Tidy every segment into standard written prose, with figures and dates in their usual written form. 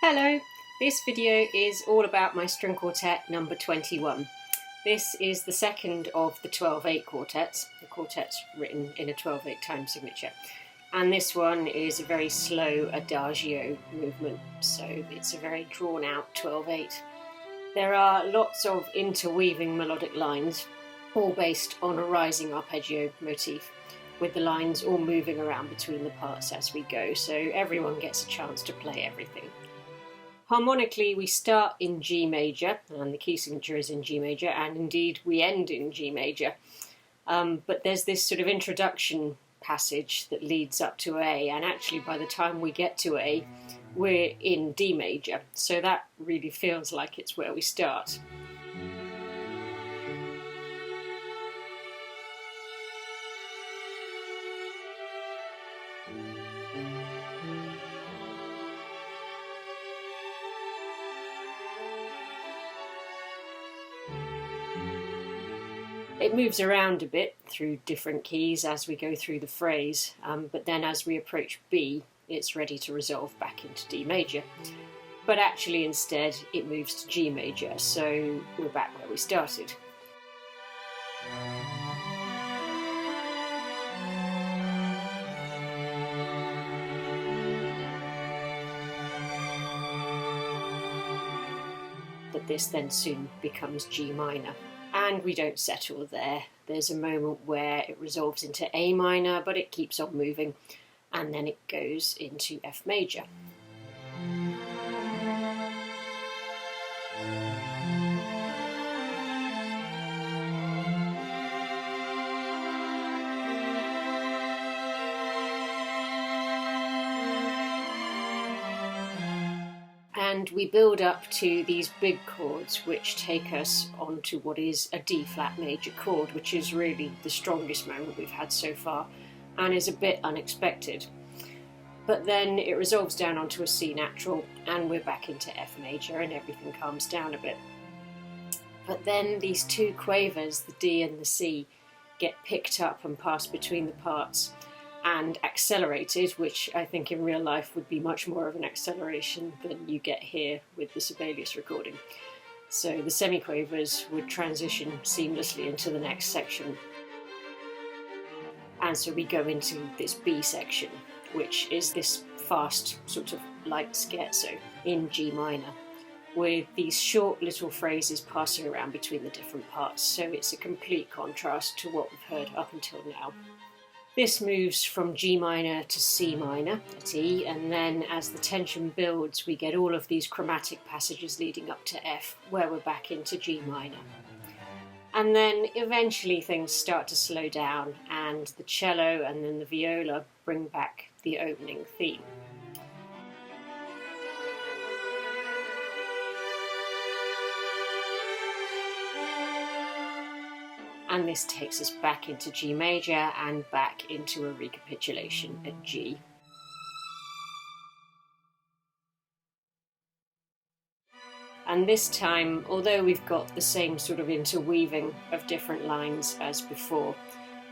Hello, this video is all about my string quartet number 21. This is the second of the 12/8 quartets. The quartet's written in a 12/8 time signature. And this one is a very slow adagio movement, so it's a very drawn out 12/8. There are lots of interweaving melodic lines, all based on a rising arpeggio motif, with the lines all moving around between the parts as we go, so everyone gets a chance to play everything. Harmonically, we start in G major, and the key signature is in G major, and indeed we end in G major. But there's this sort of introduction passage that leads up to A, and actually by the time we get to A, we're in D major, so that really feels like it's where we start. It moves around a bit through different keys as we go through the phrase, but then as we approach B, it's ready to resolve back into D major. But actually instead it moves to G major, so we're back where we started. But this then soon becomes G minor. And we don't settle there. There's a moment where it resolves into A minor, but it keeps on moving, and then it goes into F major. And we build up to these big chords which take us onto what is a D flat major chord, which is really the strongest moment we've had so far and is a bit unexpected. But then it resolves down onto a C natural and we're back into F major and everything calms down a bit. But then these two quavers, the D and the C, get picked up and passed between the parts and accelerated, which I think in real life would be much more of an acceleration than you get here with the Sibelius recording. So the semiquavers would transition seamlessly into the next section. And so we go into this B section, which is this fast sort of light scherzo in G minor, with these short little phrases passing around between the different parts. So it's a complete contrast to what we've heard up until now. This moves from G minor to C minor at E, and then as the tension builds, we get all of these chromatic passages leading up to F, where we're back into G minor. And then eventually things start to slow down, and the cello and then the viola bring back the opening theme. And this takes us back into G major and back into a recapitulation at G. And this time, although we've got the same sort of interweaving of different lines as before,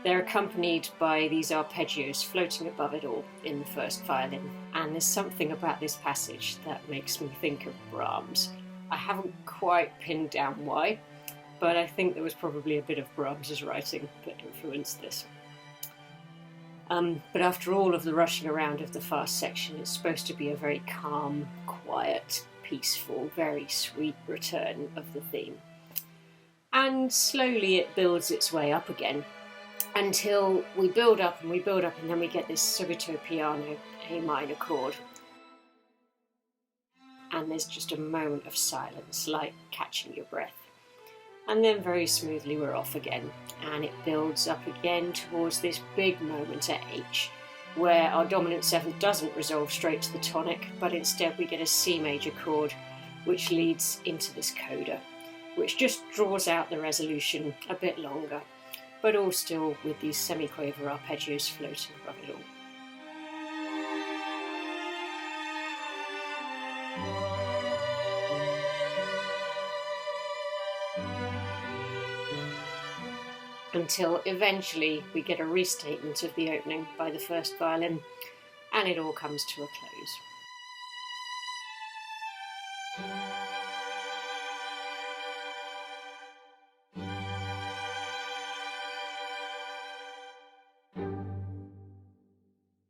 they're accompanied by these arpeggios floating above it all in the first violin. And there's something about this passage that makes me think of Brahms. I haven't quite pinned down why, but I think there was probably a bit of Brahms's writing that influenced this. But after all of the rushing around of the fast section, it's supposed to be a very calm, quiet, peaceful, very sweet return of the theme. And slowly it builds its way up again, until we build up and we build up, and then we get this subito piano A minor chord. And there's just a moment of silence, like catching your breath. And then very smoothly we're off again, and it builds up again towards this big moment at H, where our dominant seventh doesn't resolve straight to the tonic, but instead we get a C major chord, which leads into this coda, which just draws out the resolution a bit longer, but all still with these semiquaver arpeggios floating above it all. Until eventually we get a restatement of the opening by the first violin, and it all comes to a close.